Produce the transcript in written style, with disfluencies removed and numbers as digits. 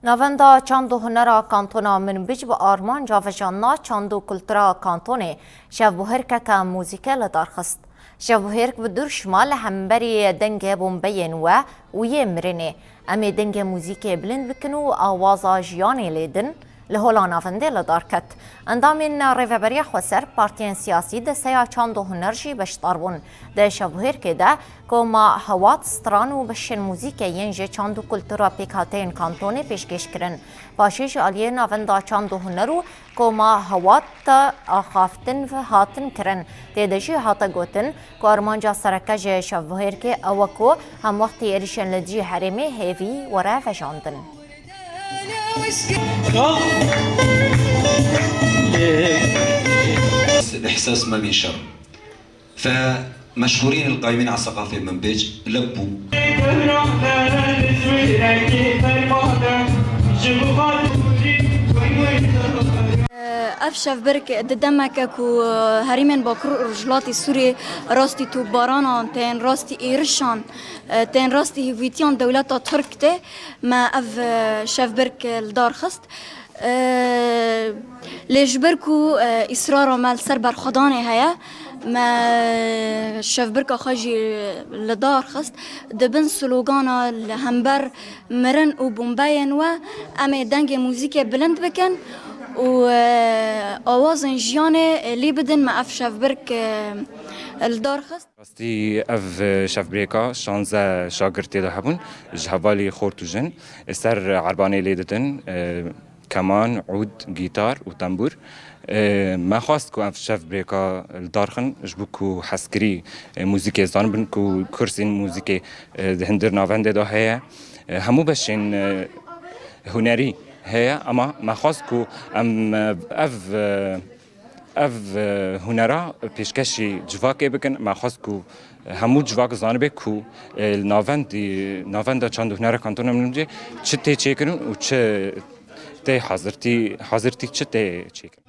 نواندا چاندو هنرا کانتونا من بج با آرمان جاوجانا چاندو کلترا کانتونه شبوهرکه که موزیکه لدارخست. شبوهرک بدور شمال همبری دنگ بومبین و یمرنه. امی دنگ موزیکه بلند بکنو آوازا جیانی لیدن لهولا نافنده لدارکت. اندامین ریوبریا خوصر پارتین سیاسی ده سیا چاندو هنرجی بشتاربون. ده شبوهرکه ده كوما هوات سترانو بشن موزیک ینجه چاندو کلتورا پیکاتین کانتونه پیشکش کرن. باشیش آلیه نافندا چاندو هنرو كوما هوات آخافتن و هاتن کرن. تیدجی هاتا گوتن که ارمانجا سرکج شبوهرکه اوکو هم وقتی ایریشن لدجی حرمه هیوی و رافع جاندن. إحساس ما من شر فمشهورين القائمين على الثقافة من بيج لبوا افشف برك ددمك كو هريمن باكر رجلاتي سوري راستي تو بارانا تين راستي ايرشان تين راستي هويتيان دولتا تركته ما اف شف برك الدار خست ليش بركو اصرار مال سربر خداني هيا ما شف بركا خاجي لدار خست دبن سلوغانا الهمبر مرن و بومباين و امي دنگ موزيكي بلند بكن و آواز جیانه لی بدن ما اف شفبرک الدار خست. راستی اف شفبرکا شانزه شاگرتی ده هبون جهوالی خورتو جن استر عربانه لی دادن كمان عود جيتار وتنبور ما خواست كو اف شفبرکا الدارخن جبوكو حسكري موزيكي زان بن كو كرسين موزيكي هندر نافنده ده هيا همو بشين هنري هي اما ما خاصكو ام اف هنرا پیشکشی جواکی بکن ما خاصكو همو جواک زانبه کو ناوند چند هنرا کانتون منجه چه تی چیکن و چه تی حاضرتی چه تی چیکن